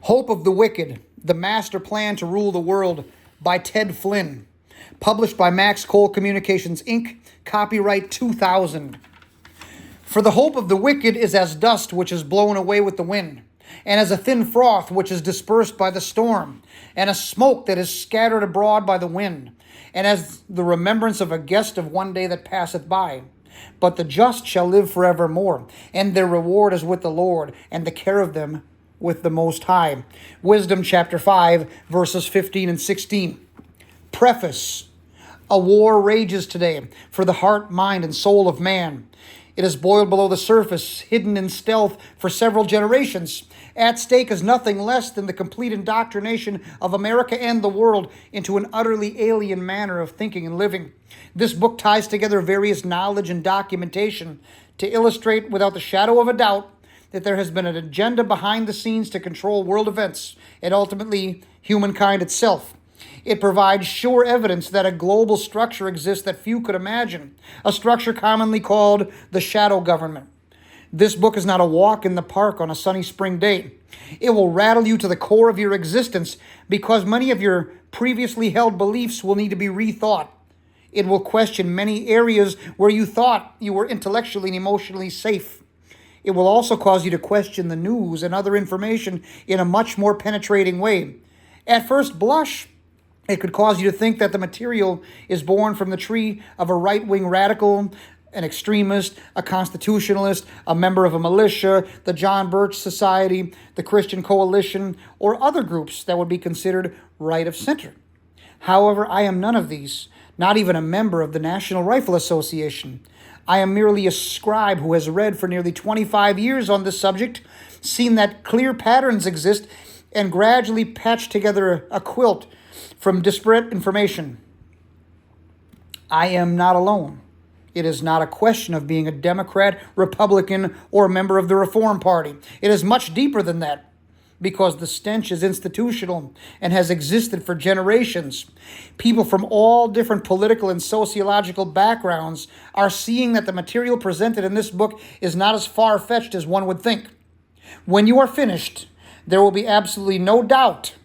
Hope of the Wicked, The Master Plan to Rule the World by Ted Flynn. Published by MAXKOL Communications, Inc., copyright 2000. For the hope of the wicked is as dust which is blown away with the wind, and as a thin froth which is dispersed by the storm, and a smoke that is scattered abroad by the wind, and as the remembrance of a guest of one day that passeth by. But the just shall live forevermore, and their reward is with the Lord, and the care of them with the Most High. Wisdom chapter 5, verses 15 and 16. Preface. A war rages today for the heart, mind, and soul of man. It is boiled below the surface, hidden in stealth for several generations. At stake is nothing less than the complete indoctrination of America and the world into an utterly alien manner of thinking and living. This book ties together various knowledge and documentation to illustrate without the shadow of a doubt that there has been an agenda behind the scenes to control world events and ultimately humankind itself. It provides sure evidence that a global structure exists that few could imagine, a structure commonly called the shadow government. This book is not a walk in the park on a sunny spring day. It will rattle you to the core of your existence because many of your previously held beliefs will need to be rethought. It will question many areas where you thought you were intellectually and emotionally safe. It will also cause you to question the news and other information in a much more penetrating way. At first blush, it could cause you to think that the material is born from the tree of a right-wing radical, an extremist, a constitutionalist, a member of a militia, the John Birch Society, the Christian Coalition, or other groups that would be considered right of center. However, I am none of these, not even a member of the National Rifle Association. I am merely a scribe who has read for nearly 25 years on this subject, seen that clear patterns exist, and gradually patched together a quilt from disparate information. I am not alone. It is not a question of being a Democrat, Republican, or a member of the Reform Party. It is much deeper than that, because the stench is institutional and has existed for generations. People from all different political and sociological backgrounds are seeing that the material presented in this book is not as far-fetched as one would think. When you are finished, there will be absolutely no doubt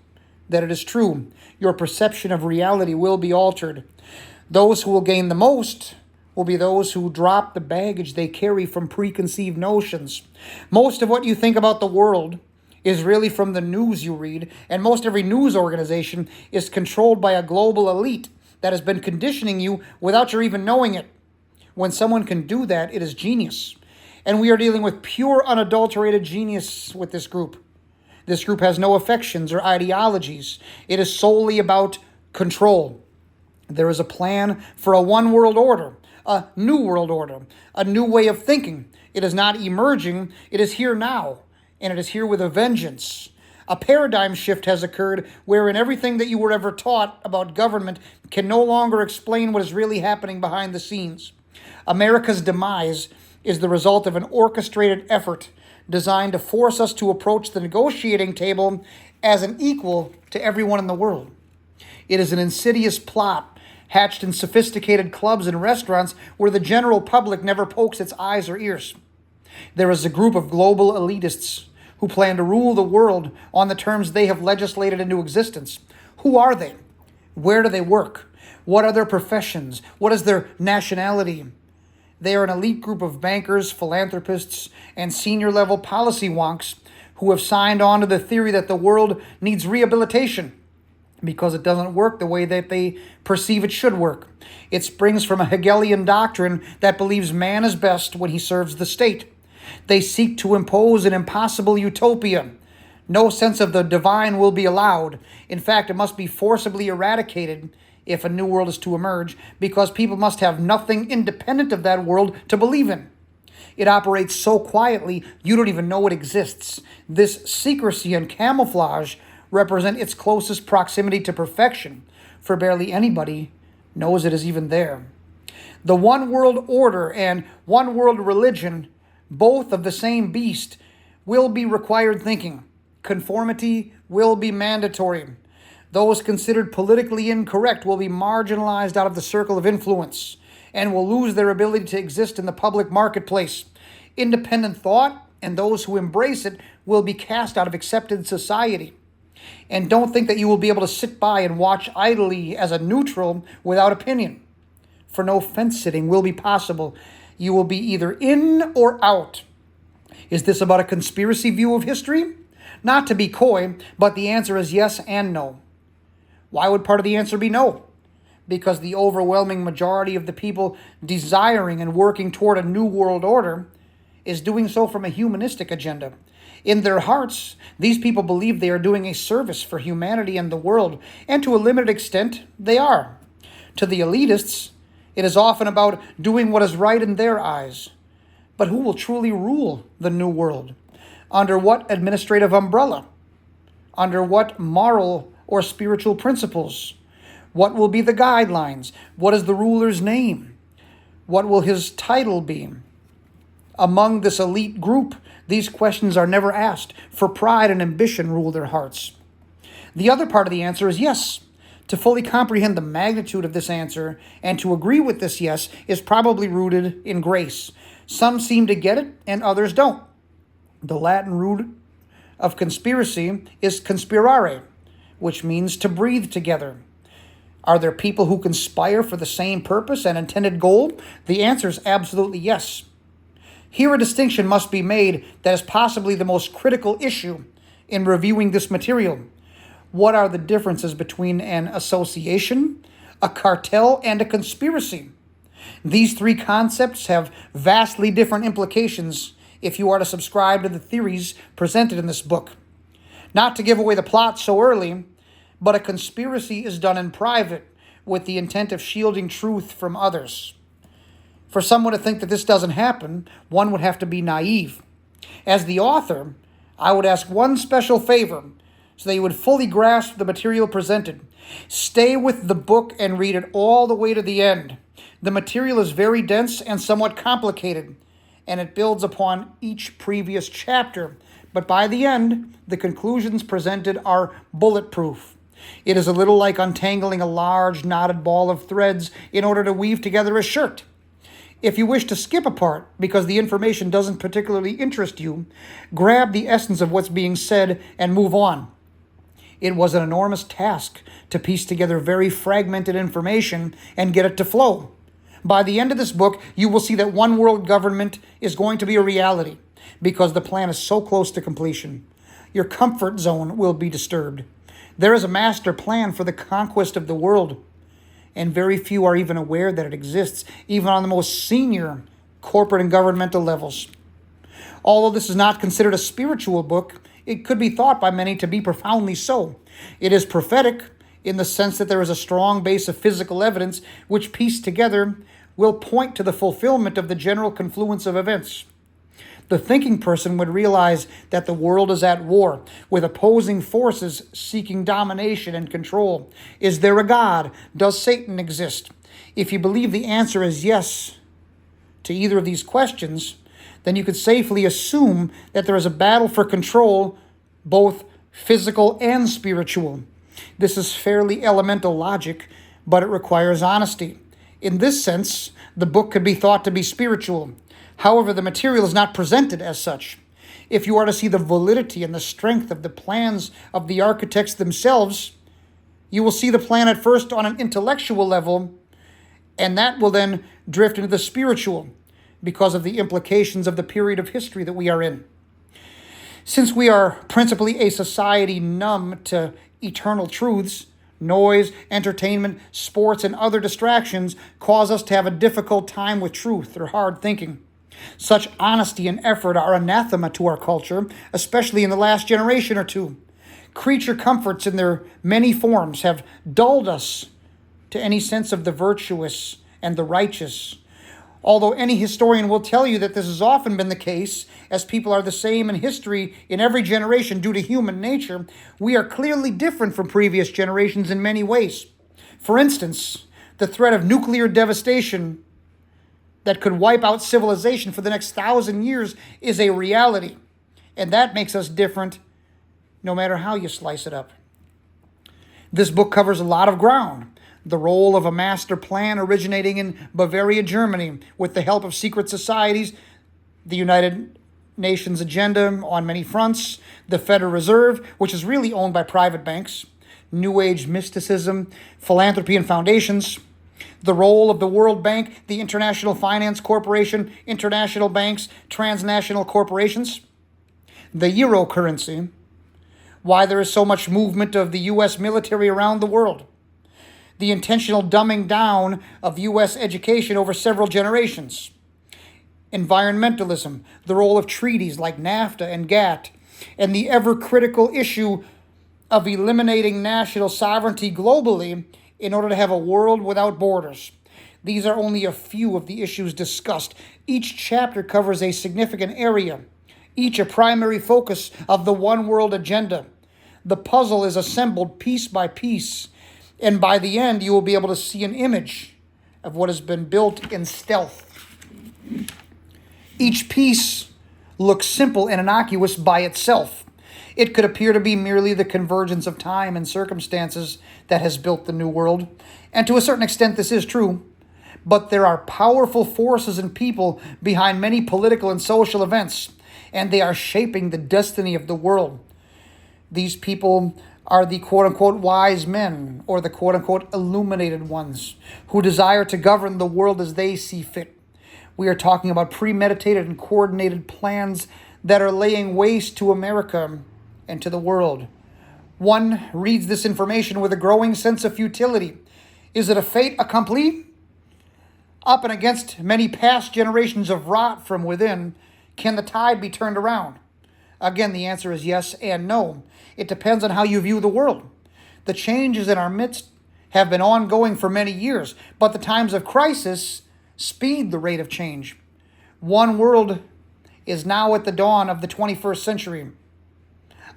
that it is true. Your perception of reality will be altered. Those who will gain the most will be those who drop the baggage they carry from preconceived notions. Most of what you think about the world is really from the news you read, and most every news organization is controlled by a global elite that has been conditioning you without your even knowing it. When someone can do that, it is genius. And we are dealing with pure, unadulterated genius with this group. This group has no affections or ideologies. It is solely about control. There is a plan for a one world order, a new world order, a new way of thinking. It is not emerging, it is here now. And it is here with a vengeance. A paradigm shift has occurred wherein everything that you were ever taught about government can no longer explain what is really happening behind the scenes. America's demise is the result of an orchestrated effort designed to force us to approach the negotiating table as an equal to everyone in the world. It is an insidious plot hatched in sophisticated clubs and restaurants where the general public never pokes its eyes or ears. There is a group of global elitists who plan to rule the world on the terms they have legislated into existence. Who are they? Where do they work? What are their professions? What is their nationality? They are an elite group of bankers, philanthropists, and senior-level policy wonks who have signed on to the theory that the world needs rehabilitation because it doesn't work the way that they perceive it should work. It springs from a Hegelian doctrine that believes man is best when he serves the state. They seek to impose an impossible utopia. No sense of the divine will be allowed. In fact, it must be forcibly eradicated if a new world is to emerge, because people must have nothing independent of that world to believe in. It operates so quietly, you don't even know it exists. This secrecy and camouflage represent its closest proximity to perfection, for barely anybody knows it is even there. The one world order and one world religion, both of the same beast, will be required thinking. Conformity will be mandatory. Those considered politically incorrect will be marginalized out of the circle of influence and will lose their ability to exist in the public marketplace. Independent thought and those who embrace it will be cast out of accepted society. And don't think that you will be able to sit by and watch idly as a neutral without opinion. For no fence-sitting will be possible. You will be either in or out. Is this about a conspiracy view of history? Not to be coy, but the answer is yes and no. Why would part of the answer be no? Because the overwhelming majority of the people desiring and working toward a new world order is doing so from a humanistic agenda. In their hearts, these people believe they are doing a service for humanity and the world, and to a limited extent, they are. To the elitists, it is often about doing what is right in their eyes. But who will truly rule the new world? Under what administrative umbrella? Under what moral or spiritual principles? What will be the guidelines? What is the ruler's name? What will his title be? Among this elite group, these questions are never asked, for pride and ambition rule their hearts. The other part of the answer is yes. To fully comprehend the magnitude of this answer and to agree with this yes is probably rooted in grace. Some seem to get it and others don't. The Latin root of conspiracy is conspirare, which means to breathe together. Are there people who conspire for the same purpose and intended goal? The answer is absolutely yes. Here a distinction must be made that is possibly the most critical issue in reviewing this material. What are the differences between an association, a cartel, and a conspiracy? These three concepts have vastly different implications if you are to subscribe to the theories presented in this book. Not to give away the plot so early, but a conspiracy is done in private with the intent of shielding truth from others. For someone to think that this doesn't happen, one would have to be naive. As the author, I would ask one special favor so that you would fully grasp the material presented. Stay with the book and read it all the way to the end. The material is very dense and somewhat complicated, and it builds upon each previous chapter. But by the end, the conclusions presented are bulletproof. It is a little like untangling a large knotted ball of threads in order to weave together a shirt. If you wish to skip a part because the information doesn't particularly interest you, grab the essence of what's being said and move on. It was an enormous task to piece together very fragmented information and get it to flow. By the end of this book, you will see that one world government is going to be a reality because the plan is so close to completion. Your comfort zone will be disturbed. There is a master plan for the conquest of the world, and very few are even aware that it exists, even on the most senior corporate and governmental levels. Although this is not considered a spiritual book, it could be thought by many to be profoundly so. It is prophetic in the sense that there is a strong base of physical evidence which, pieced together, will point to the fulfillment of the general confluence of events. The thinking person would realize that the world is at war, with opposing forces seeking domination and control. Is there a God? Does Satan exist? If you believe the answer is yes to either of these questions, then you could safely assume that there is a battle for control, both physical and spiritual. This is fairly elemental logic, but it requires honesty. In this sense, the book could be thought to be spiritual. However, the material is not presented as such. If you are to see the validity and the strength of the plans of the architects themselves, you will see the plan at first on an intellectual level, and that will then drift into the spiritual because of the implications of the period of history that we are in. Since we are principally a society numb to eternal truths, noise, entertainment, sports, and other distractions cause us to have a difficult time with truth or hard thinking. Such honesty and effort are anathema to our culture, especially in the last generation or two. Creature comforts in their many forms have dulled us to any sense of the virtuous and the righteous. Although any historian will tell you that this has often been the case, as people are the same in history in every generation due to human nature, we are clearly different from previous generations in many ways. For instance, the threat of nuclear devastation that could wipe out civilization for the next 1,000 years is a reality. And that makes us different no matter how you slice it up. This book covers a lot of ground. The role of a master plan originating in Bavaria, Germany, with the help of secret societies, the United Nations agenda on many fronts, the Federal Reserve, which is really owned by private banks, New Age mysticism, philanthropy and foundations, the role of the World Bank, the International Finance Corporation, international banks, transnational corporations, the euro currency, why there is so much movement of the U.S. military around the world, the intentional dumbing down of U.S. education over several generations, environmentalism, the role of treaties like NAFTA and GATT, and the ever-critical issue of eliminating national sovereignty globally in order to have a world without borders. These are only a few of the issues discussed. Each chapter covers a significant area, each a primary focus of the one world agenda. The puzzle is assembled piece by piece, and by the end you will be able to see an image of what has been built in stealth. Each piece looks simple and innocuous by itself. It could appear to be merely the convergence of time and circumstances that has built the New World, and to a certain extent this is true, but there are powerful forces and people behind many political and social events, and they are shaping the destiny of the world. These people are the quote-unquote wise men, or the quote-unquote illuminated ones, who desire to govern the world as they see fit. We are talking about premeditated and coordinated plans that are laying waste to America and to the world. One reads this information with a growing sense of futility. Is it a fait accompli? Up and against many past generations of rot from within, can the tide be turned around? Again, the answer is yes and no. It depends on how you view the world. The changes in our midst have been ongoing for many years, but the times of crisis speed the rate of change. One world is now at the dawn of the 21st century.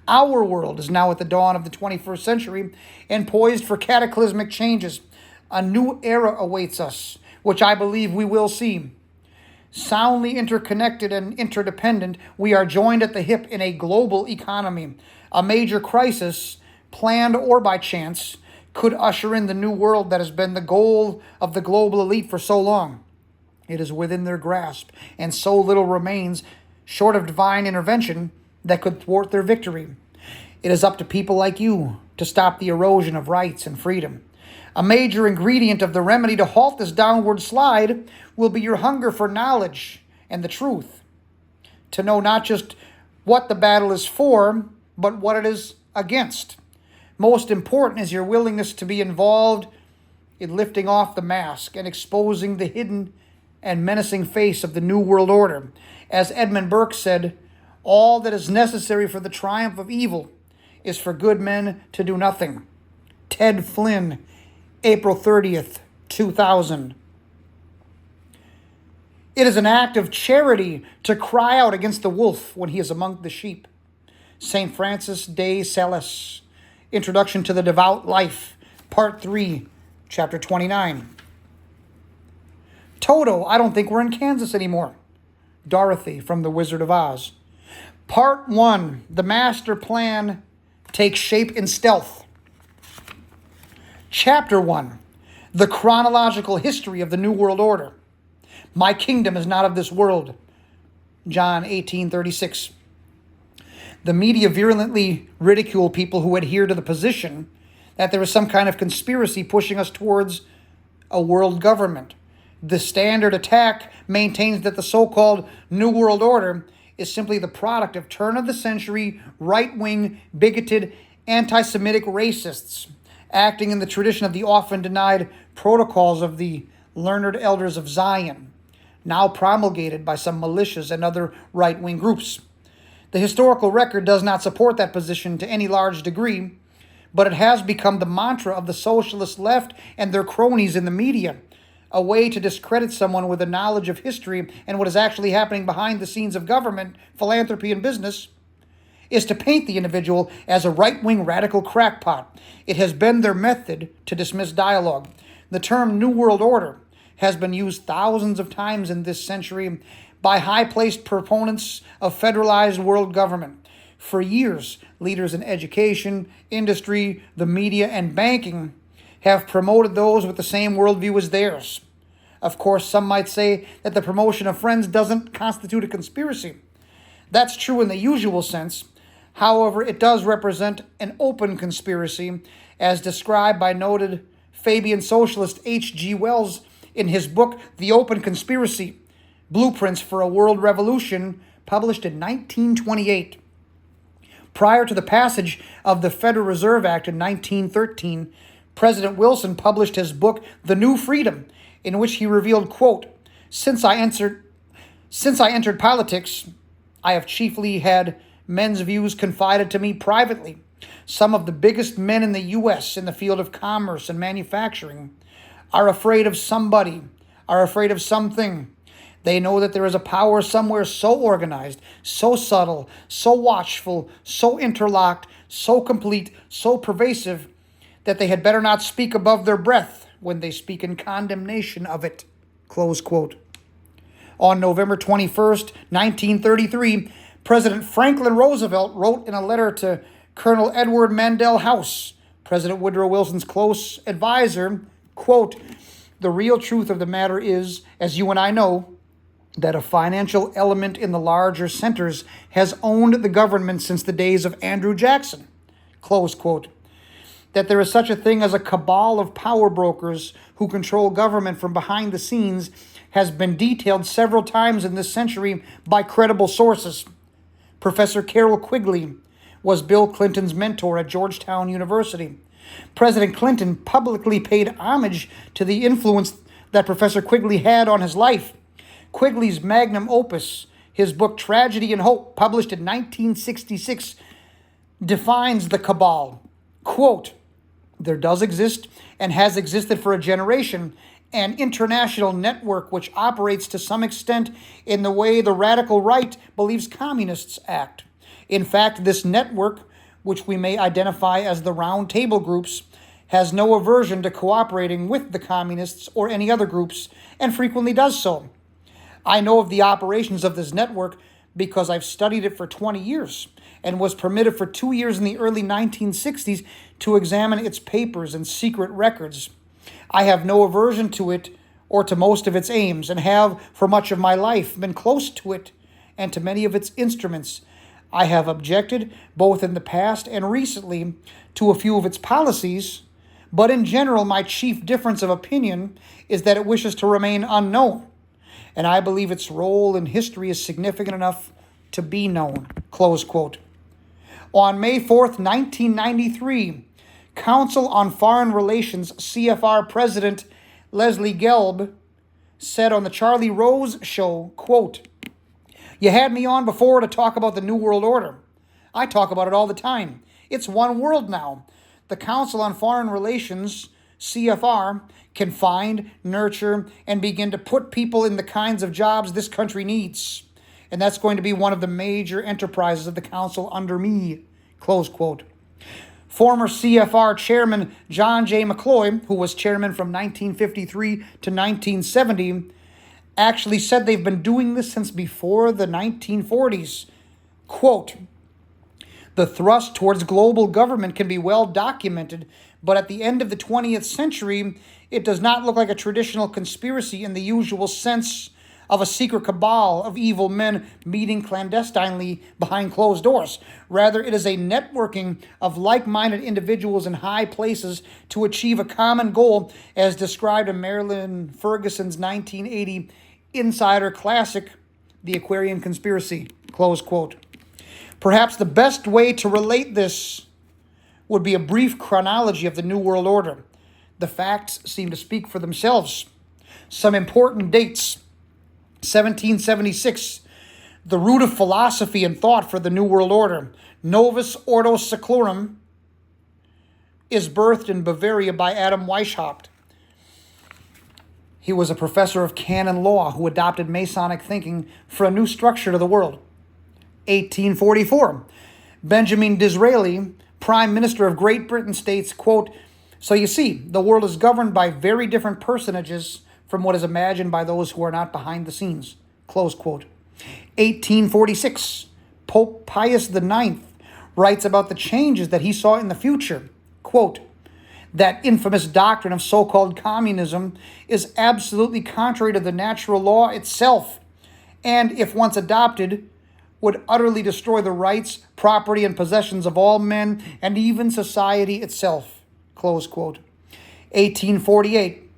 Our world is now at the dawn of the 21st century and poised for cataclysmic changes. A new era awaits us, which I believe we will see. Soundly interconnected and interdependent, we are joined at the hip in a global economy. A major crisis, planned or by chance, could usher in the new world that has been the goal of the global elite for so long. It is within their grasp, and so little remains, short of divine intervention, that could thwart their victory. It is up to people like you to stop the erosion of rights and freedom. A major ingredient of the remedy to halt this downward slide will be your hunger for knowledge and the truth. To know not just what the battle is for, but what it is against. Most important is your willingness to be involved in lifting off the mask and exposing the hidden and menacing face of the New World Order. As Edmund Burke said, all that is necessary for the triumph of evil is for good men to do nothing. Ted Flynn, April 30th, 2000. It is an act of charity to cry out against the wolf when he is among the sheep. St. Francis de Sales, Introduction to the Devout Life, Part 3, Chapter 29. Toto, I don't think we're in Kansas anymore. Dorothy from The Wizard of Oz. Part 1, the master plan takes shape in stealth. Chapter 1, the chronological history of the New World Order. My kingdom is not of this world. John 18:36. The media virulently ridicule people who adhere to the position that there is some kind of conspiracy pushing us towards a world government. The standard attack maintains that the so-called New World Order is simply the product of turn-of-the-century, right-wing, bigoted, anti-Semitic racists, acting in the tradition of the often denied protocols of the learned elders of Zion, now promulgated by some militias and other right-wing groups. The historical record does not support that position to any large degree, but it has become the mantra of the socialist left and their cronies in the media, a way to discredit someone with a knowledge of history and what is actually happening behind the scenes of government, philanthropy, and business, is to paint the individual as a right-wing radical crackpot. It has been their method to dismiss dialogue. The term New World Order has been used thousands of times in this century by high-placed proponents of federalized world government. For years, leaders in education, industry, the media, and banking have promoted those with the same worldview as theirs. Of course, some might say that the promotion of friends doesn't constitute a conspiracy. That's true in the usual sense. However, it does represent an open conspiracy, as described by noted Fabian socialist H.G. Wells in his book, The Open Conspiracy, Blueprints for a World Revolution, published in 1928. Prior to the passage of the Federal Reserve Act in 1913, President Wilson published his book, The New Freedom, in which he revealed, quote, Since I entered politics, I have chiefly had men's views confided to me privately. Some of the biggest men in the U.S. in the field of commerce and manufacturing are afraid of somebody, are afraid of something. They know that there is a power somewhere so organized, so subtle, so watchful, so interlocked, so complete, so pervasive, that they had better not speak above their breath when they speak in condemnation of it. Close quote. On November 21st, 1933, President Franklin Roosevelt wrote in a letter to Colonel Edward Mandell House, President Woodrow Wilson's close advisor, quote, The real truth of the matter is, as you and I know, that a financial element in the larger centers has owned the government since the days of Andrew Jackson, close quote. That there is such a thing as a cabal of power brokers who control government from behind the scenes has been detailed several times in this century by credible sources. Professor Carroll Quigley was Bill Clinton's mentor at Georgetown University. President Clinton publicly paid homage to the influence that Professor Quigley had on his life. Quigley's magnum opus, his book Tragedy and Hope, published in 1966, defines the cabal. Quote, There does exist and has existed for a generation an international network which operates to some extent in the way the radical right believes communists act. In fact, this network, which we may identify as the Round Table groups, has no aversion to cooperating with the communists or any other groups, and frequently does so. I know of the operations of this network because I've studied it for 20 years and was permitted for 2 years in the early 1960s to examine its papers and secret records. I have no aversion to it or to most of its aims, and have for much of my life been close to it and to many of its instruments. I have objected, both in the past and recently, to a few of its policies, but in general my chief difference of opinion is that it wishes to remain unknown, and I believe its role in history is significant enough to be known. Close quote. On May 4th, 1993, Council on Foreign Relations CFR President Leslie Gelb said on the Charlie Rose Show, quote, You had me on before to talk about the New World Order. I talk about it all the time. It's one world now. The Council on Foreign Relations, CFR, can find, nurture, and begin to put people in the kinds of jobs this country needs. And that's going to be one of the major enterprises of the Council under me, close quote. Former CFR Chairman John J. McCloy, who was chairman from 1953 to 1970, actually said they've been doing this since before the 1940s. Quote, The thrust towards global government can be well documented, but at the end of the 20th century, it does not look like a traditional conspiracy in the usual sense of a secret cabal of evil men meeting clandestinely behind closed doors. Rather, it is a networking of like-minded individuals in high places to achieve a common goal, as described in Marilyn Ferguson's 1980 insider classic, The Aquarian Conspiracy, close quote. Perhaps the best way to relate this would be a brief chronology of the New World Order. The facts seem to speak for themselves. Some important dates. 1776, the root of philosophy and thought for the New World Order, Novus Ordo Seclorum, is birthed in Bavaria by Adam Weishaupt. He was a professor of canon law who adopted Masonic thinking for a new structure to the world. 1844, Benjamin Disraeli, Prime Minister of Great Britain, states, quote, So you see, the world is governed by very different personages from what is imagined by those who are not behind the scenes. Close quote. 1846, Pope Pius IX writes about the changes that he saw in the future. Quote, That infamous doctrine of so-called communism is absolutely contrary to the natural law itself, and if once adopted, would utterly destroy the rights, property, and possessions of all men and even society itself. Close quote. 1848.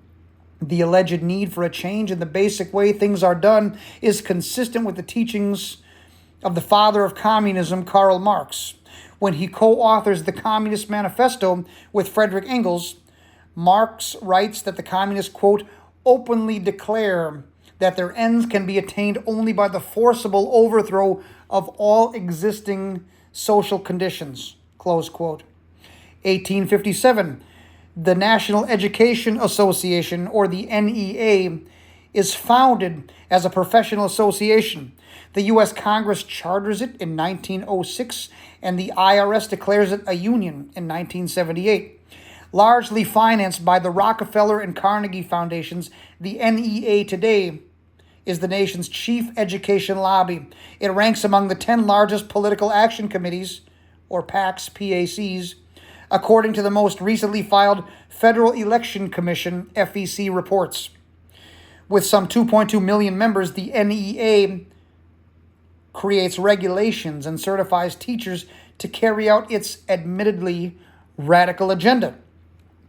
The alleged need for a change in the basic way things are done is consistent with the teachings of the father of communism, Karl Marx. When he co-authors the Communist Manifesto with Friedrich Engels, Marx writes that the communists, quote, openly declare that their ends can be attained only by the forcible overthrow of all existing social conditions, close quote. 1857, the National Education Association, or the NEA, is founded as a professional association. The U.S. Congress charters it in 1906, and the IRS declares it a union in 1978. Largely financed by the Rockefeller and Carnegie Foundations, the NEA today is the nation's chief education lobby. It ranks among the 10 largest political action committees, or PACs, according to the most recently filed Federal Election Commission, FEC, reports. With some 2.2 million members, the NEA creates regulations and certifies teachers to carry out its admittedly radical agenda.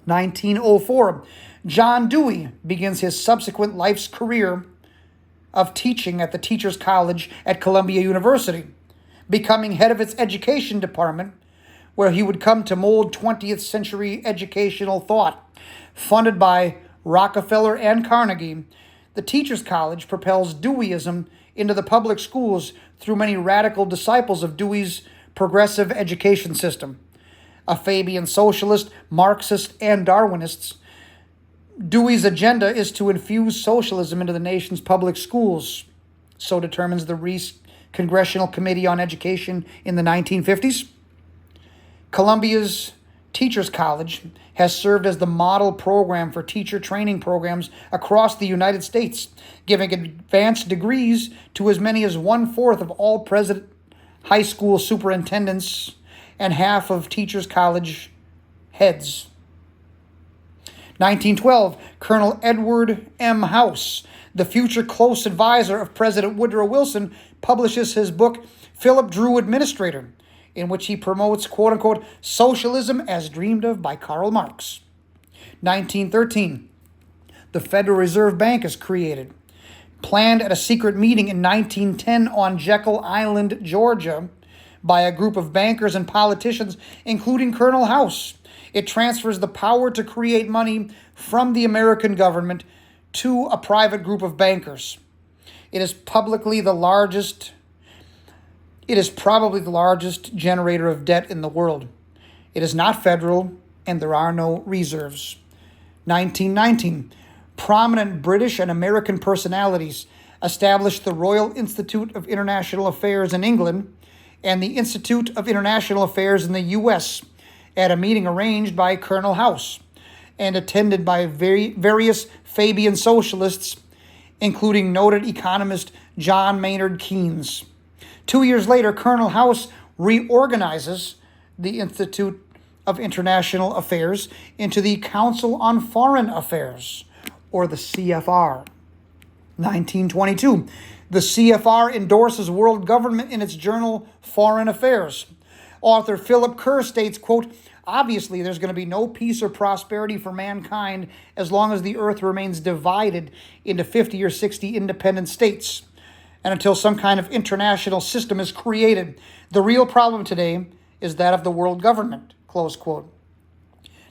1904, John Dewey begins his subsequent life's career of teaching at the Teachers College at Columbia University, becoming head of its education department, where he would come to mold 20th century educational thought. Funded by Rockefeller and Carnegie, the Teachers College propels Deweyism into the public schools through many radical disciples of Dewey's progressive education system. A Fabian socialist, Marxist, and Darwinist, Dewey's agenda is to infuse socialism into the nation's public schools. So determines the Reese Congressional Committee on Education in the 1950s. Columbia's Teachers College has served as the model program for teacher training programs across the United States, giving advanced degrees to as many as 1/4 of all present high school superintendents and half of Teachers College heads. 1912, Colonel Edward M. House, the future close advisor of President Woodrow Wilson, publishes his book, Philip Drew Administrator, in which he promotes, quote-unquote, socialism as dreamed of by Karl Marx. 1913, the Federal Reserve Bank is created. Planned at a secret meeting in 1910 on Jekyll Island, Georgia, by a group of bankers and politicians, including Colonel House, it transfers the power to create money from the American government to a private group of bankers. It is probably the largest generator of debt in the world. It is not federal, and there are no reserves. 1919, prominent British and American personalities established the Royal Institute of International Affairs in England and the Institute of International Affairs in the U.S. at a meeting arranged by Colonel House and attended by various Fabian socialists, including noted economist John Maynard Keynes. 2 years later, Colonel House reorganizes the Institute of International Affairs into the Council on Foreign Affairs, or the CFR. 1922, the CFR endorses world government in its journal Foreign Affairs. Author Philip Kerr states, quote, obviously there's going to be no peace or prosperity for mankind as long as the earth remains divided into 50 or 60 independent states, and until some kind of international system is created. The real problem today is that of the world government, close quote.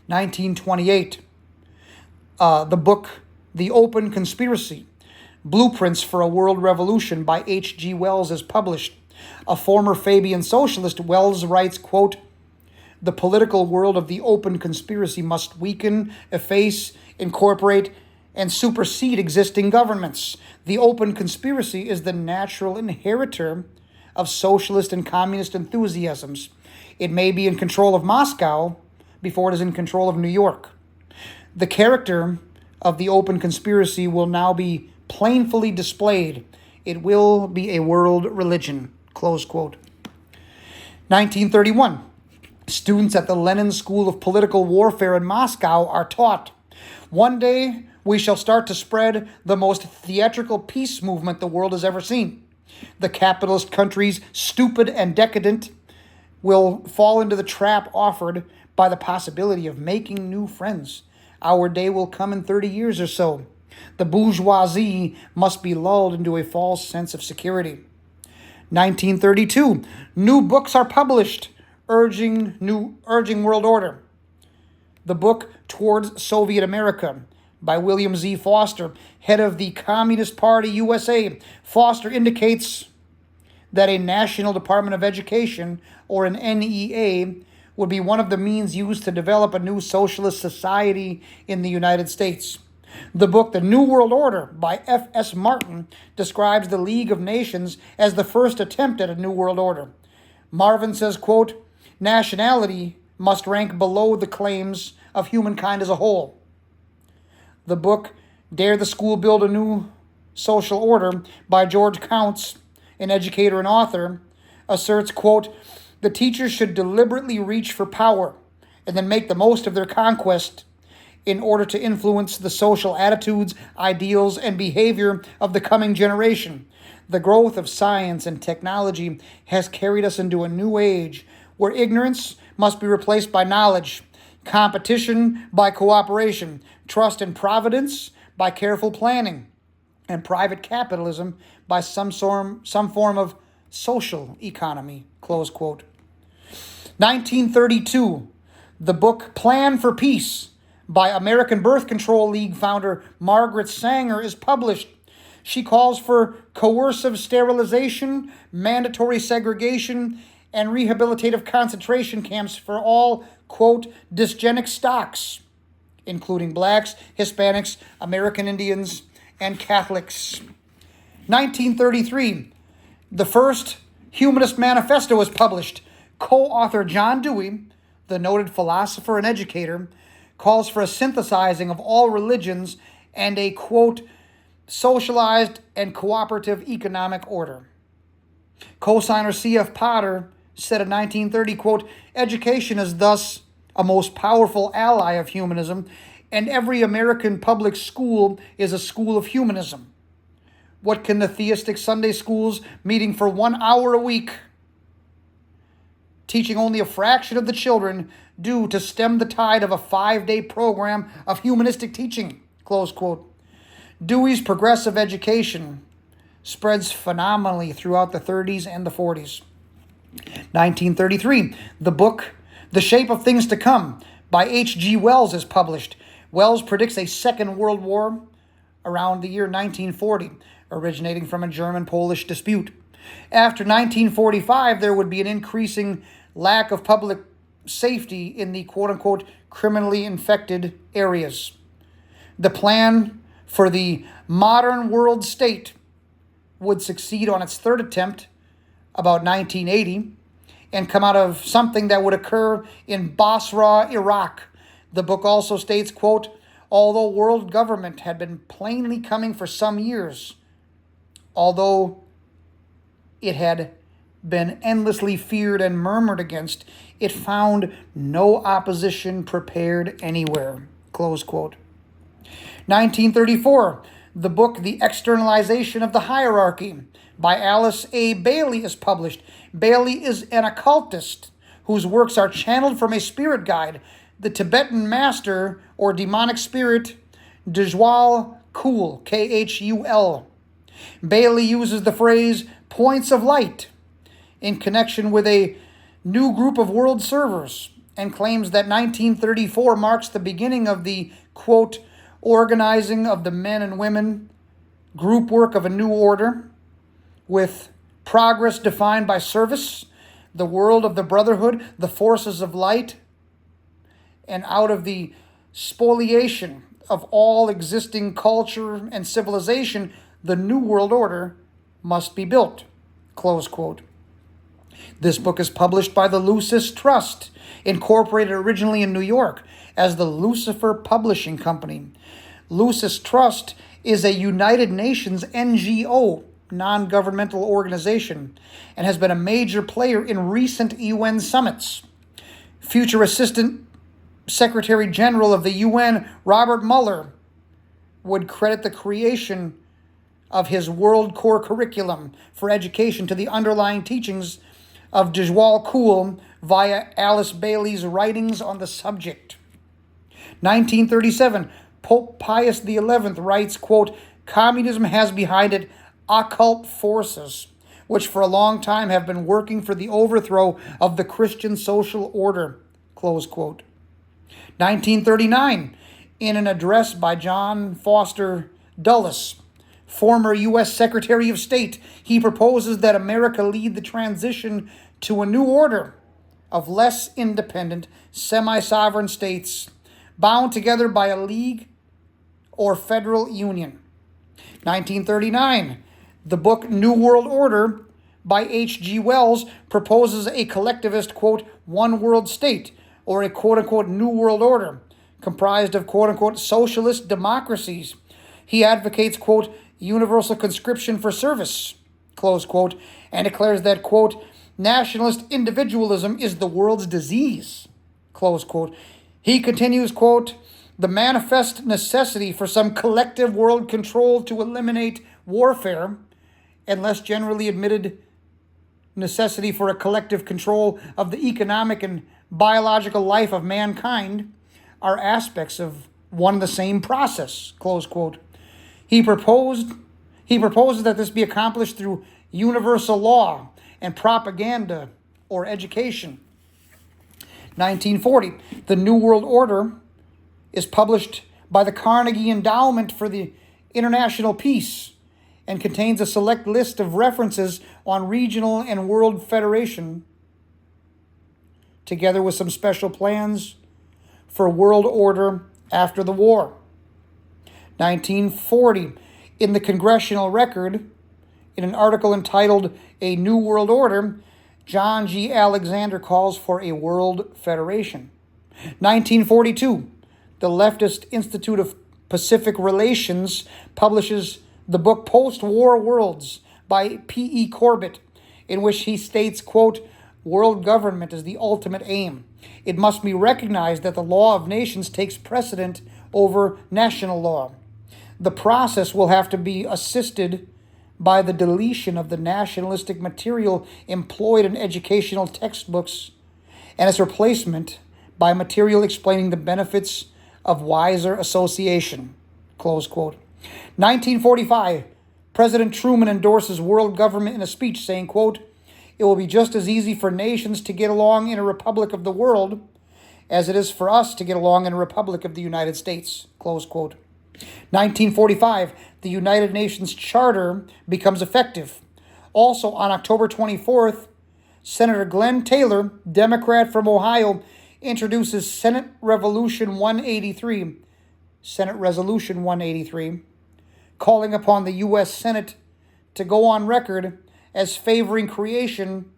1928, the book The Open Conspiracy, Blueprints for a World Revolution by H.G. Wells is published. A former Fabian socialist, Wells writes, quote, the political world of the open conspiracy must weaken, efface, incorporate, and supersede existing governments. The open conspiracy is the natural inheritor of socialist and communist enthusiasms. It may be in control of Moscow before it is in control of New York. The character of the open conspiracy will now be plainly displayed. It will be a world religion, close quote. 1931, students at the Lenin School of Political Warfare in Moscow are taught, one day we shall start to spread the most theatrical peace movement the world has ever seen. The capitalist countries, stupid and decadent, will fall into the trap offered by the possibility of making new friends. Our day will come in 30 years or so. The bourgeoisie must be lulled into a false sense of security. 1932, new books are published urging world order. The book Towards Soviet America by William Z. Foster, head of the Communist Party USA. Foster indicates that a National Department of Education, or an NEA, would be one of the means used to develop a new socialist society in the United States. The book The New World Order by F.S. Martin describes the League of Nations as the first attempt at a new world order. Marvin says, quote, nationality must rank below the claims of humankind as a whole. The book Dare the School Build a New Social Order by George Counts, an educator and author, asserts, quote, the teachers should deliberately reach for power and then make the most of their conquest in order to influence the social attitudes, ideals, and behavior of the coming generation. The growth of science and technology has carried us into a new age where ignorance must be replaced by knowledge, competition by cooperation, trust in providence by careful planning, and private capitalism by some form of social economy, close quote. 1932, the book Plan for Peace by American Birth Control League founder Margaret Sanger is published. She calls for coercive sterilization, mandatory segregation, and rehabilitative concentration camps for all, quote, dysgenic stocks, including blacks, Hispanics, American Indians, and Catholics. 1933, the first Humanist Manifesto was published. Co-author John Dewey, the noted philosopher and educator, calls for a synthesizing of all religions and a, quote, socialized and cooperative economic order. Co-signer C.F. Potter said in 1930, quote, education is thus a most powerful ally of humanism, and every American public school is a school of humanism. What can the theistic Sunday schools meeting for 1 hour a week, teaching only a fraction of the children, do to stem the tide of a 5-day program of humanistic teaching, close quote. Dewey's progressive education spreads phenomenally throughout the 30s and the 40s. 1933, the book The Shape of Things to Come by H.G. Wells is published. Wells predicts a second world war around the year 1940, originating from a German-Polish dispute. After 1945, there would be an increasing lack of public safety in the quote-unquote criminally infected areas. The plan for the modern world state would succeed on its third attempt about 1980 and come out of something that would occur in Basra, Iraq. The book also states, quote, although world government had been plainly coming for some years, although it had been endlessly feared and murmured against, it found no opposition prepared anywhere, close quote. 1934, the book The Externalization of the Hierarchy by Alice A. Bailey is published. Bailey is an occultist whose works are channeled from a spirit guide, the Tibetan master or demonic spirit Djwal Khul, Khul. Bailey uses the phrase points of light in connection with a new group of world servers and claims that 1934 marks the beginning of the, quote, organizing of the men and women group work of a new order with progress defined by service, the world of the brotherhood, the forces of light, and out of the spoliation of all existing culture and civilization, the new world order must be built, close quote. This book is published by the Lucis Trust, incorporated originally in New York as the Lucifer Publishing Company. Lucis Trust is a United Nations NGO, non-governmental organization, and has been a major player in recent UN summits. Future Assistant Secretary General of the UN, Robert Mueller, would credit the creation of his World Core Curriculum for Education to the underlying teachings of Djwal via Alice Bailey's writings on the subject. 1937, Pope Pius XI writes, quote, "Communism has behind it occult forces, which for a long time have been working for the overthrow of the Christian social order," close quote. 1939, in an address by John Foster Dulles, former U.S. Secretary of State, he proposes that America lead the transition to a new order of less independent, semi-sovereign states bound together by a league or federal union. 1939, the book New World Order by H.G. Wells proposes a collectivist, quote, one world state, or a quote-unquote New World Order, comprised of quote-unquote socialist democracies. He advocates, quote, universal conscription for service, close quote, and declares that, quote, nationalist individualism is the world's disease, close quote. He continues, quote, the manifest necessity for some collective world control to eliminate warfare, and less generally admitted necessity for a collective control of the economic and biological life of mankind, are aspects of one and the same process, close quote. He proposes that this be accomplished through universal law and propaganda or education. 1940, the New World Order is published by the Carnegie Endowment for the International Peace and contains a select list of references on regional and world federation, together with some special plans for world order after the war. 1940, in the Congressional Record, in an article entitled A New World Order, John G. Alexander calls for a world federation. 1942, the Leftist Institute of Pacific Relations publishes the book Post-War Worlds by P.E. Corbett, in which he states, quote, world government is the ultimate aim. It must be recognized that the law of nations takes precedent over national law. The process will have to be assisted by the deletion of the nationalistic material employed in educational textbooks and its replacement by material explaining the benefits of wiser association, close quote. 1945, President Truman endorses world government in a speech saying, quote, it will be just as easy for nations to get along in a republic of the world as it is for us to get along in a republic of the United States, close quote. 1945, the United Nations Charter becomes effective. Also on October 24th, Senator Glenn Taylor, Democrat from Ohio, introduces Senate Resolution 183, calling upon the U.S. Senate to go on record as favoring creation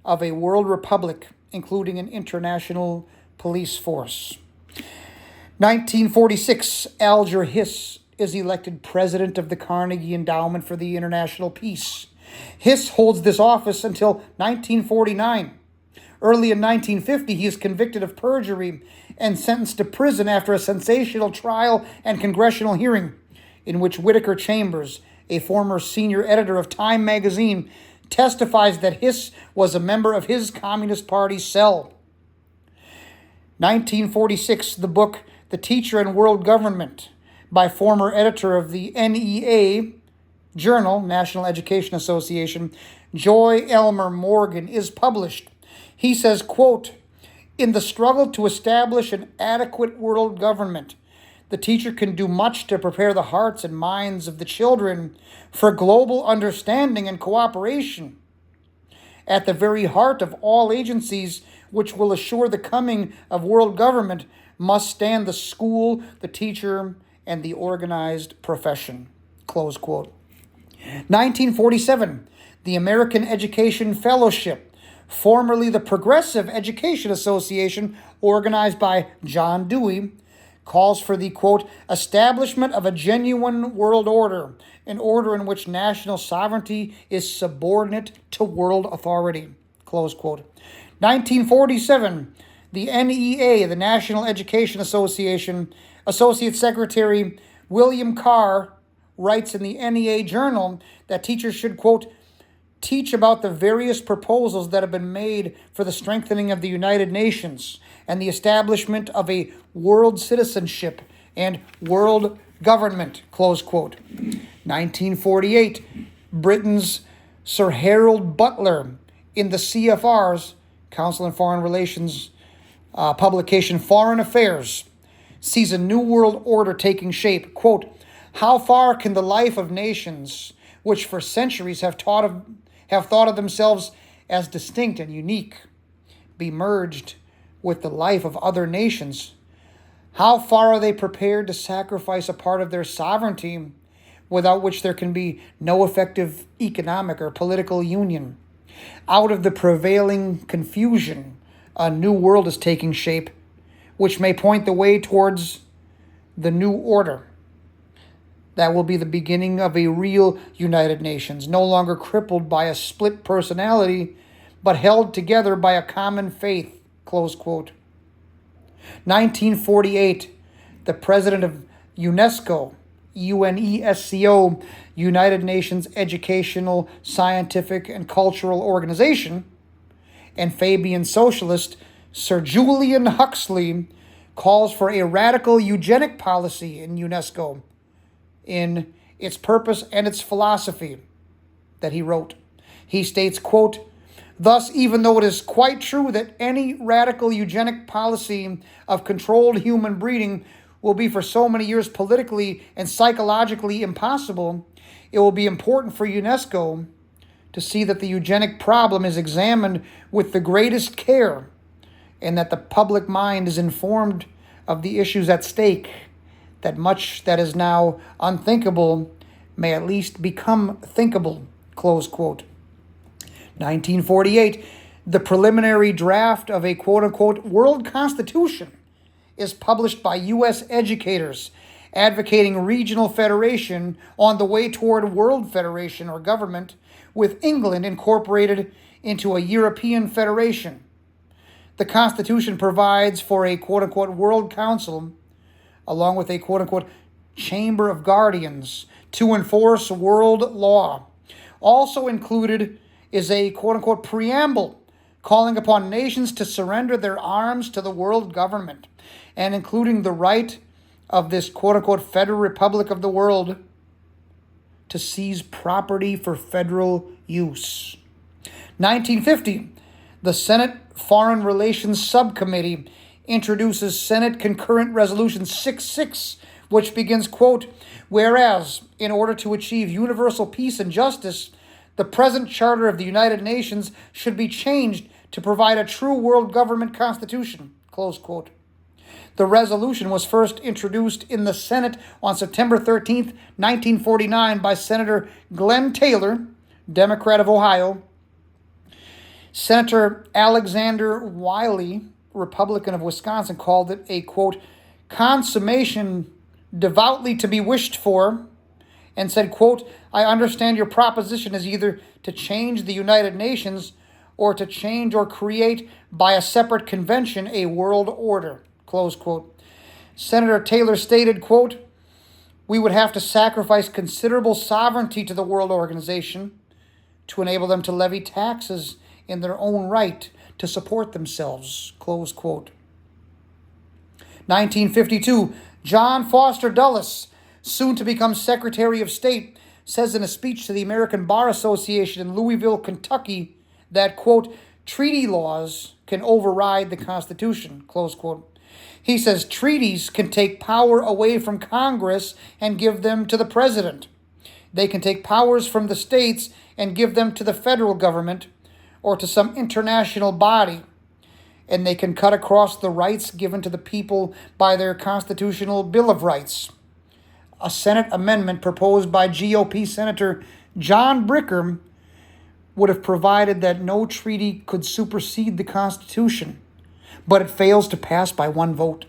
of a world republic, including an international police force. 1946, Alger Hiss is elected president of the Carnegie Endowment for the International Peace. Hiss holds this office until 1949. Early in 1950, he is convicted of perjury and sentenced to prison after a sensational trial and congressional hearing in which Whittaker Chambers, a former senior editor of Time magazine, testifies that Hiss was a member of his Communist Party cell. 1946, the book The Teacher and World Government by former editor of the NEA Journal, National Education Association, Joy Elmer Morgan, is published. He says, quote, in the struggle to establish an adequate world government, the teacher can do much to prepare the hearts and minds of the children for global understanding and cooperation. At the very heart of all agencies which will assure the coming of world government must stand the school, the teacher, and the organized profession, close quote. 1947, the American Education Fellowship, formerly the Progressive Education Association, organized by John Dewey, calls for the, quote, establishment of a genuine world order, an order in which national sovereignty is subordinate to world authority, close quote. 1947, the NEA, the National Education Association, Associate Secretary William Carr writes in the NEA Journal that teachers should, quote, teach about the various proposals that have been made for the strengthening of the United Nations and the establishment of a world citizenship and world government, close quote. 1948, Britain's Sir Harold Butler in the CFR's, Council on Foreign Relations publication Foreign Affairs, sees a new world order taking shape. Quote, how far can the life of nations, which for centuries have thought of themselves as distinct and unique, be merged with the life of other nations? How far are they prepared to sacrifice a part of their sovereignty, without which there can be no effective economic or political union? Out of the prevailing confusion, a new world is taking shape, which may point the way towards the new order. That will be the beginning of a real United Nations, no longer crippled by a split personality, but held together by a common faith, close quote. 1948, the president of UNESCO, UNESCO, United Nations Educational, Scientific, and Cultural Organization, and Fabian socialist Sir Julian Huxley calls for a radical eugenic policy in UNESCO in its purpose and its philosophy that he wrote. He states, quote, thus, even though it is quite true that any radical eugenic policy of controlled human breeding will be for so many years politically and psychologically impossible, it will be important for UNESCO to see that the eugenic problem is examined with the greatest care and that the public mind is informed of the issues at stake, that much that is now unthinkable may at least become thinkable, close quote. 1948, the preliminary draft of a quote-unquote world constitution is published by U.S. educators advocating regional federation on the way toward world federation or government, with England incorporated into a European federation. The Constitution provides for a quote-unquote World Council, along with a quote-unquote Chamber of Guardians, to enforce world law. Also included is a quote-unquote preamble calling upon nations to surrender their arms to the world government, and including the right of this quote-unquote Federal Republic of the world to seize property for federal use. 1950, the Senate Foreign Relations Subcommittee introduces Senate Concurrent Resolution 66, which begins, quote, whereas, in order to achieve universal peace and justice, the present Charter of the United Nations should be changed to provide a true world government constitution, close quote. The resolution was first introduced in the Senate on September 13th, 1949 by Senator Glenn Taylor, Democrat of Ohio, Senator Alexander Wiley, Republican of Wisconsin, called it a, quote, consummation devoutly to be wished for, and said, quote, I understand your proposition is either to change the United Nations or to change or create by a separate convention a world order, close quote. Senator Taylor stated, quote, we would have to sacrifice considerable sovereignty to the World Organization to enable them to levy taxes in their own right to support themselves, close quote. 1952, John Foster Dulles, soon to become Secretary of State, says in a speech to the American Bar Association in Louisville, Kentucky, that, quote, treaty laws can override the Constitution, close quote. He says treaties can take power away from Congress and give them to the president. They can take powers from the states and give them to the federal government or to some international body. And they can cut across the rights given to the people by their Constitutional Bill of Rights. A Senate amendment proposed by GOP Senator John Bricker would have provided that no treaty could supersede the Constitution, but it fails to pass by one vote.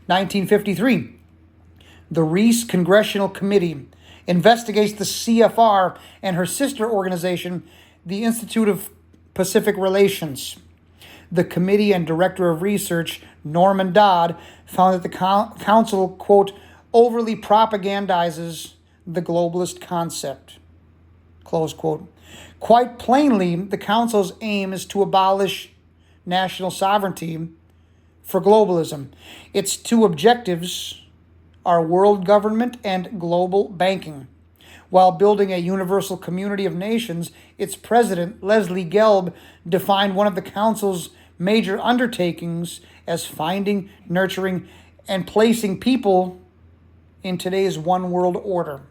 1953, the Reese Congressional Committee investigates the CFR and her sister organization, the Institute of Pacific Relations. The committee and director of research, Norman Dodd, found that the council, quote, overly propagandizes the globalist concept. Close quote. Quite plainly, the Council's aim is to abolish national sovereignty for globalism. Its two objectives are world government and global banking. While building a universal community of nations, its president, Leslie Gelb, defined one of the Council's major undertakings as finding, nurturing, and placing people in today's one world order.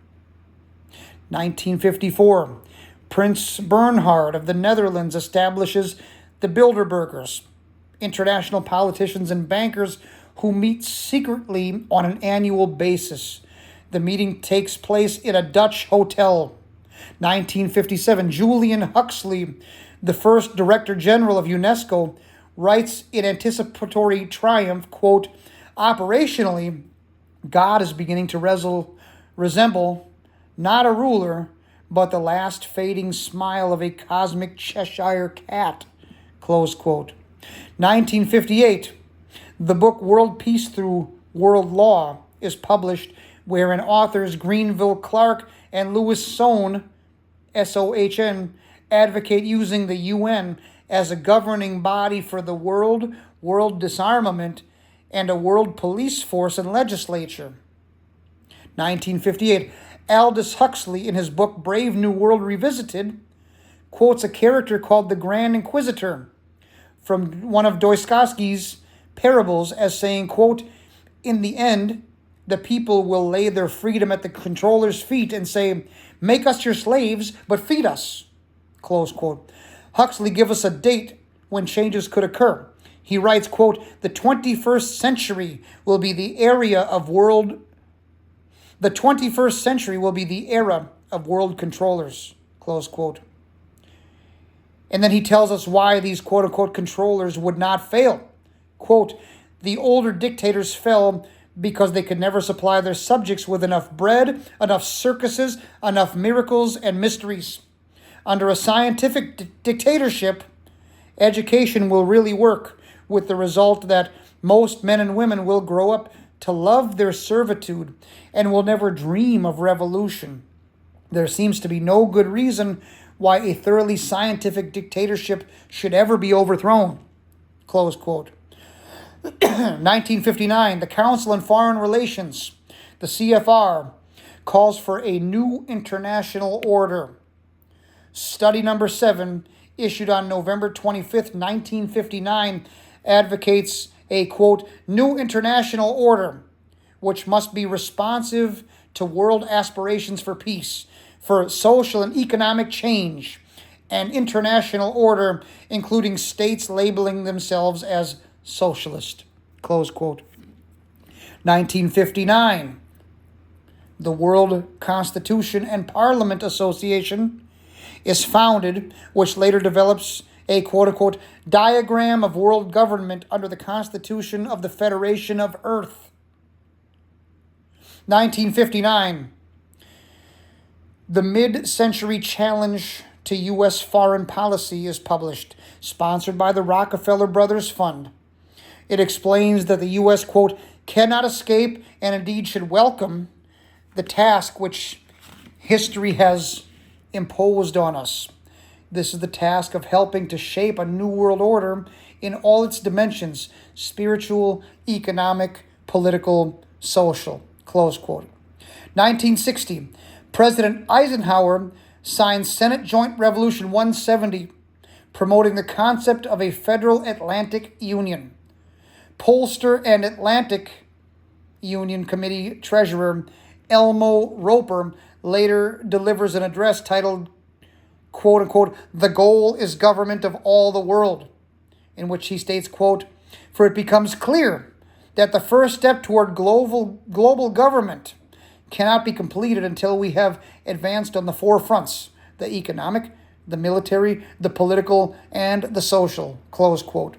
1954, Prince Bernhard of the Netherlands establishes the Bilderbergers, international politicians and bankers who meet secretly on an annual basis. The meeting takes place in a Dutch hotel. 1957, Julian Huxley, the first Director General of UNESCO, writes in anticipatory triumph, quote, "Operationally, God is beginning to resemble not a ruler, but the last fading smile of a cosmic Cheshire cat," close quote. 1958, the book World Peace Through World Law is published, wherein authors Grenville Clark and Louis Sohn, Sohn, advocate using the UN as a governing body for the world disarmament, and a world police force and legislature. 1958, Aldous Huxley, in his book Brave New World Revisited, quotes a character called the Grand Inquisitor from one of Dostoevsky's parables as saying, quote, "In the end, the people will lay their freedom at the controller's feet and say, 'Make us your slaves, but feed us,'" close quote. Huxley gives us a date when changes could occur. He writes, quote, "The 21st century will be the era of world controllers," close quote. And then he tells us why these quote-unquote controllers would not fail. Quote, "The older dictators fell because they could never supply their subjects with enough bread, enough circuses, enough miracles and mysteries. Under a scientific dictatorship, education will really work, with the result that most men and women will grow up to love their servitude and will never dream of revolution. There seems to be no good reason why a thoroughly scientific dictatorship should ever be overthrown," close quote. 1959, the Council on Foreign Relations, the CFR, calls for a new international order. Study number 7, issued on November 25th, 1959, advocates a, quote, "new international order, which must be responsive to world aspirations for peace, for social and economic change, an international order including states labeling themselves as socialist," close quote. 1959, the World Constitution and Parliament Association is founded, which later develops a quote-unquote diagram of world government under the Constitution of the Federation of Earth. 1959, the Mid-Century Challenge to U.S. Foreign Policy is published, sponsored by the Rockefeller Brothers Fund. It explains that the U.S., quote, "cannot escape and indeed should welcome the task which history has imposed on us. This is the task of helping to shape a new world order in all its dimensions, spiritual, economic, political, social," close quote. 1960, President Eisenhower signed Senate Joint Resolution 170, promoting the concept of a federal Atlantic Union. Polster and Atlantic Union Committee Treasurer Elmo Roper later delivers an address titled, quote-unquote, "The goal is government of all the world," in which he states, quote, "For it becomes clear that the first step toward global government cannot be completed until we have advanced on the four fronts: the economic, the military, the political, and the social," close quote.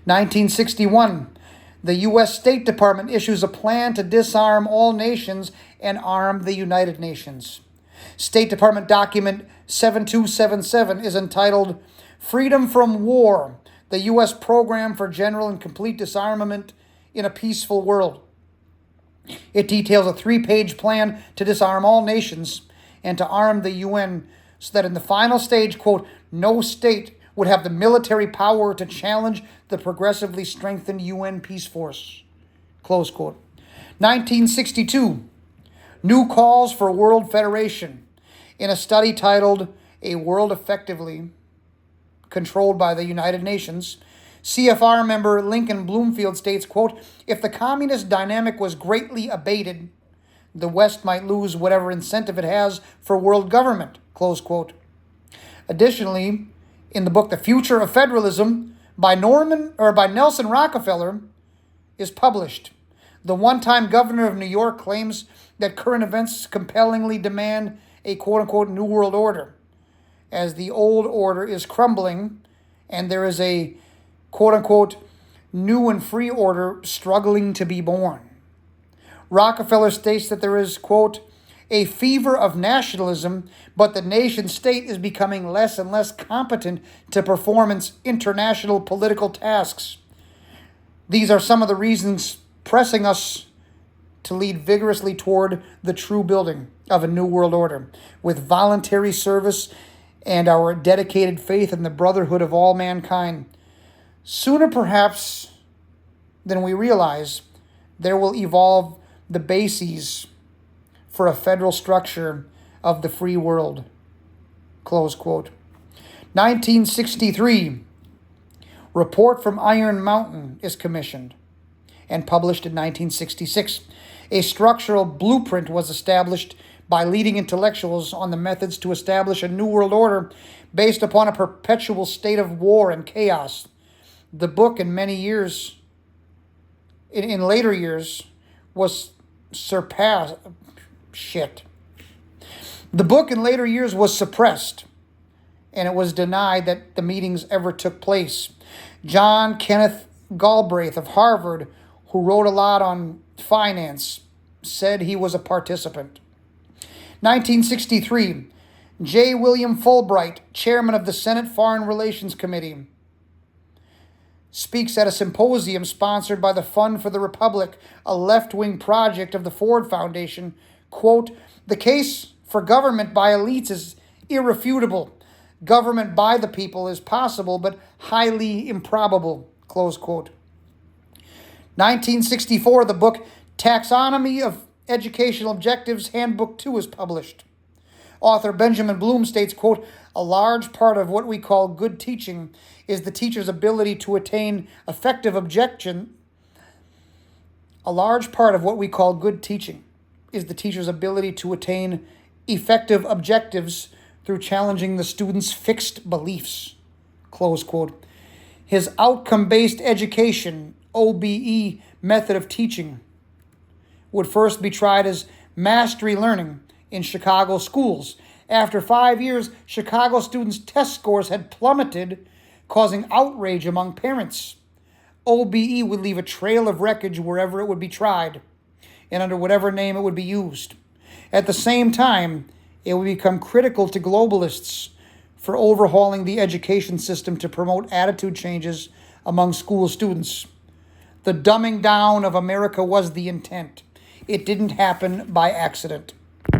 1961, the U.S. State Department issues a plan to disarm all nations and arm the United Nations. State Department document 7277 is entitled "Freedom from War, the U.S. Program for General and Complete Disarmament in a Peaceful World." It details a 3-page plan to disarm all nations and to arm the UN so that in the final stage, quote, no state would have the military power to challenge the progressively strengthened UN peace force, close quote. 1962, new calls for world federation in a study titled A World Effectively Controlled by the United Nations. CFR member Lincoln Bloomfield states, quote, if the communist dynamic was greatly abated, the West might lose whatever incentive it has for world government, close quote. Additionally, in the book The Future of Federalism by Nelson Rockefeller is published. The one-time governor of New York claims that current events compellingly demand a quote-unquote new world order, as the old order is crumbling and there is a quote-unquote new and free order struggling to be born. Rockefeller states that there is, quote, a fever of nationalism, but the nation state is becoming less and less competent to perform its international political tasks. These are some of the reasons pressing us to lead vigorously toward the true building of a new world order, with voluntary service and our dedicated faith in the brotherhood of all mankind. Sooner, perhaps, than we realize, there will evolve the bases for a federal structure of the free world, close quote. 1963, Report from Iron Mountain is commissioned and published in 1966. A structural blueprint was established by leading intellectuals on the methods to establish a new world order based upon a perpetual state of war and chaos. The book in later years was suppressed, and it was denied that the meetings ever took place. John Kenneth Galbraith of Harvard, who wrote a lot on finance, said he was a participant. 1963, J. William Fulbright, chairman of the Senate Foreign Relations Committee, speaks at a symposium sponsored by the Fund for the Republic, a left-wing project of the Ford Foundation. Quote, the case for government by elites is irrefutable. Government by the people is possible, but highly improbable, close quote. 1964, the book Taxonomy of Educational Objectives, Handbook 2 is published. Author Benjamin Bloom states, quote, a large part of what we call good teaching is the teacher's ability to attain effective objectives through challenging the student's fixed beliefs, close quote. His outcome-based education, OBE, method of teaching would first be tried as mastery learning in Chicago schools. After 5 years, Chicago students' test scores had plummeted, causing outrage among parents. OBE would leave a trail of wreckage wherever it would be tried, and under whatever name it would be used. At the same time, it would become critical to globalists for overhauling the education system to promote attitude changes among school students. The dumbing down of America was the intent. It didn't happen by accident.